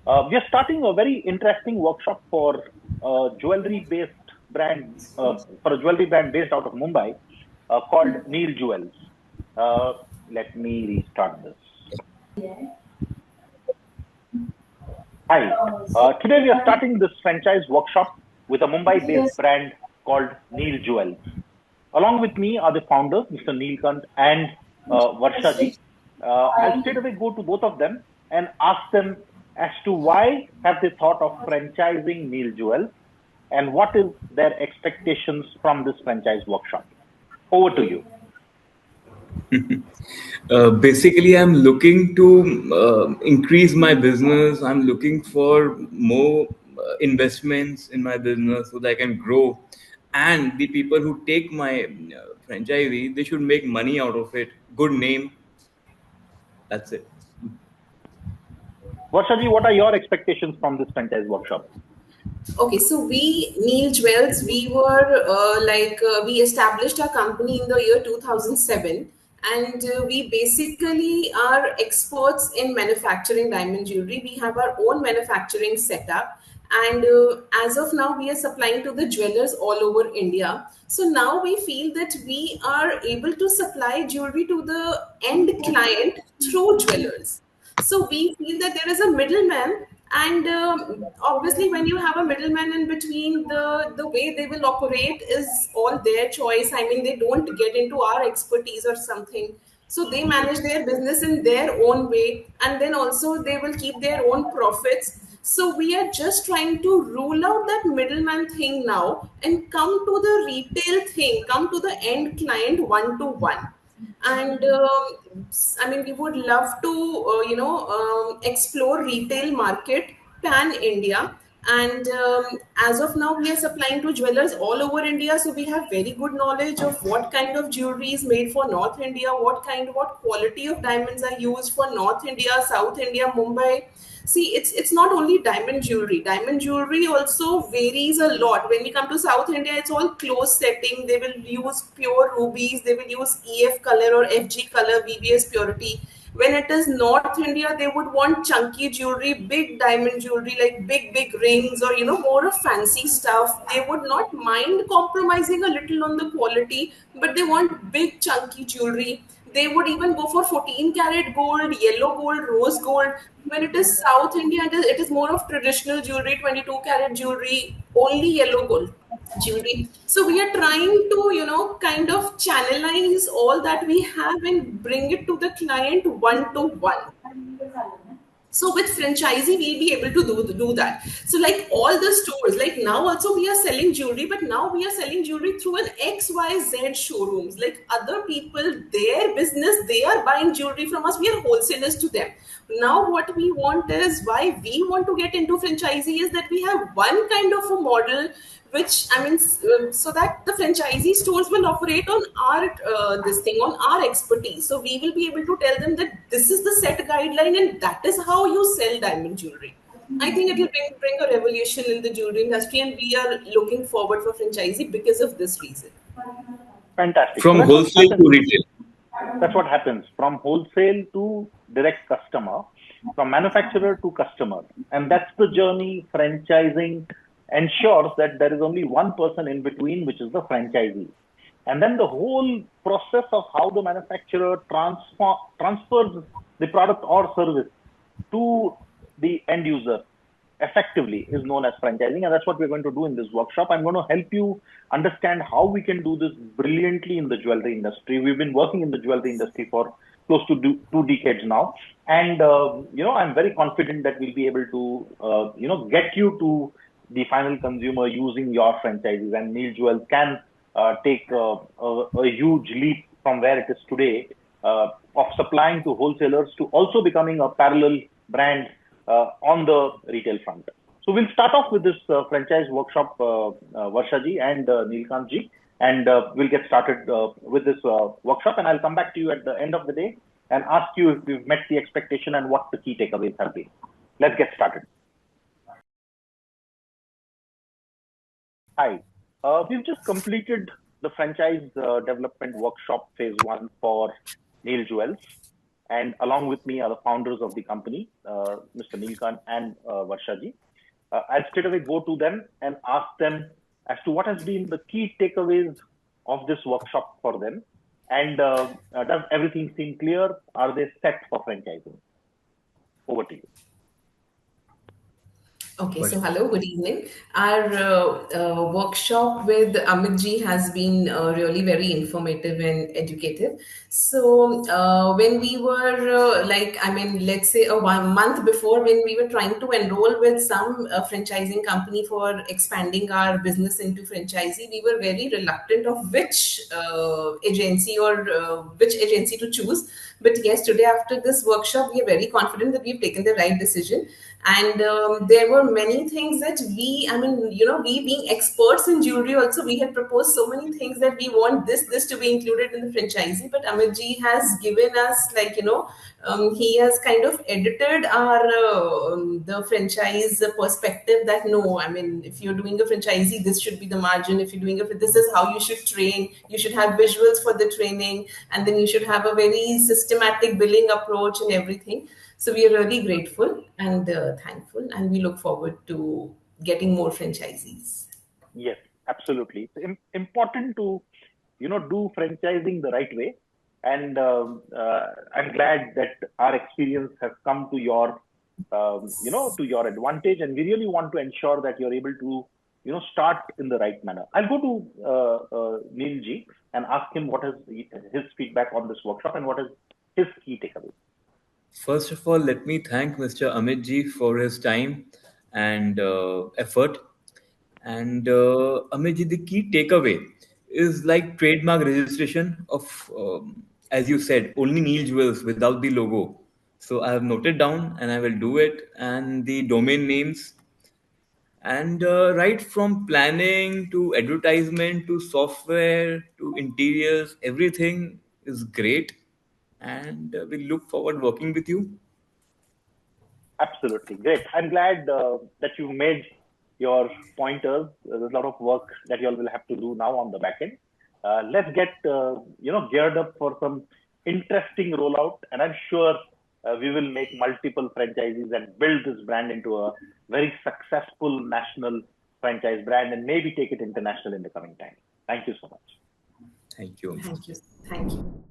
We are starting a very interesting workshop for jewelry-based brand, for a jewelry brand based out of Mumbai, called Neel Jewels. Uh, Let me restart this. Hi. Today we are starting this franchise workshop with a Mumbai-based brand called Neel Jewels. Along with me are the founders, Mr. Neel and Varsha ji. I'll straight away go to both of them and ask them as to why have they thought of franchising Neel Jewels and what is their expectations from this franchise workshop. Over to you. Basically, I'm looking to increase my business. I'm looking for more investments in my business so that I can grow. And the people who take my franchisee, they should make money out of it. Good name. That's it. Varsha ji, what are your expectations from this franchise workshop? Okay, so we, Neel Jewels, we were we established our company in the year 2007, and we basically are experts in manufacturing diamond jewelry. We have our own manufacturing setup, and as of now, we are supplying to the jewelers all over India. So now we feel that we are able to supply jewelry to the end client through jewelers. So we feel that there is a middleman, and obviously, when you have a middleman in between, the way they will operate is all their choice. I mean, they don't get into our expertise or something. So they manage their business in their own way, and then also they will keep their own profits. So we are just trying to rule out that middleman thing now and come to the retail thing, come to the end client one to one. And I mean, we would love to explore retail market pan India. And as of now, we are supplying to jewelers all over India, so we have very good knowledge of what kind of jewelry is made for North India, what quality of diamonds are used for North India, South India, Mumbai. See, it's not only diamond jewelry. Diamond jewelry also varies a lot. When we come to South India, it's all close setting. They will use pure rubies. They will use EF color or FG color, VBS purity. When it is North India, they would want chunky jewelry, big diamond jewelry, like big rings, or more of fancy stuff. They would not mind compromising a little on the quality, but they want big chunky jewelry. They would even go for 14 karat gold, yellow gold, rose gold. When it is South India, it is more of traditional jewelry, 22 karat jewelry, only yellow gold jewelry. So we are trying to, kind of channelize all that we have and bring it to the client one to one. So with franchisee, we'll be able to do that. So like all the stores, like now also we are selling jewelry, but now we are selling jewelry through an XYZ showrooms. Like other people, their business, they are buying jewelry from us. We are wholesalers to them. Now what we want is, why we want to get into franchisee is that we have one kind of a model, which I mean, so that the franchisee stores will operate on our this thing, on our expertise. So we will be able to tell them that this is the set guideline and that is how you sell diamond jewelry. I think it will bring a revolution in the jewelry industry, and we are looking forward for franchisee because of this reason. Fantastic. So From that's what wholesale to happens. retail. That's what happens from wholesale to direct customer, from manufacturer to customer. And that's the journey franchising ensures that there is only one person in between, which is the franchisee. And then the whole process of how the manufacturer transfers the product or service to the end user effectively is known as franchising. And that's what we're going to do in this workshop. I'm going to help you understand how we can do this brilliantly in the jewelry industry. We've been working in the jewelry industry for close to 2 decades now. And, I'm very confident that we'll be able to, get you to the final consumer using your franchises. And Neel Jewels can take a huge leap from where it is today, of supplying to wholesalers to also becoming a parallel brand on the retail front. So we'll start off with this franchise workshop, Varsha ji and Neel ji, and we'll get started with this workshop. And I'll come back to you at the end of the day and ask you if we've met the expectation and what the key takeaways have been. Let's get started. Hi. We've just completed the franchise development workshop phase 1 for Neel Jewels. And along with me are the founders of the company, Mr. Neel and Varsha ji. I'll straight away go to them and ask them as to what has been the key takeaways of this workshop for them. And does everything seem clear? Are they set for franchising? Over to you. Okay, so hello, good evening. Our workshop with Amit ji has been really very informative and educative. So, when we were let's say a 1 month before, when we were trying to enroll with some franchising company for expanding our business into franchisee, we were very reluctant of which agency or which agency to choose. But yes, today after this workshop, we are very confident that we've taken the right decision. And there were many things that we being experts in jewelry also, we had proposed so many things that we want this to be included in the franchisee. But Amit ji has given us he has kind of edited our the franchise perspective that no, I mean, if you're doing a franchisee, this should be the margin. If you're doing this is how you should train. You should have visuals for the training, and then you should have a very systematic billing approach and everything. So we are really grateful and thankful, and we look forward to getting more franchisees. Yes, absolutely. It's important to, do franchising the right way. And I'm glad that our experience has come to your, to your advantage. And we really want to ensure that you're able to, start in the right manner. I'll go to Neel ji and ask him what is his feedback on this workshop and what is his key takeaway. First of all, let me thank Mr. Amit ji for his time and effort. And Amit ji, the key takeaway is like trademark registration of, as you said, only Neel Jewels without the logo. So I have noted down and I will do it. And the domain names. And right from planning to advertisement to software to interiors, everything is great. And we look forward working with you. Absolutely. Great. I'm glad that you made your pointers. There's a lot of work that you all will have to do now on the back end. Let's get, geared up for some interesting rollout. And I'm sure we will make multiple franchises and build this brand into a very successful national franchise brand and maybe take it international in the coming time. Thank you so much. Thank you. Thank you. Thank you.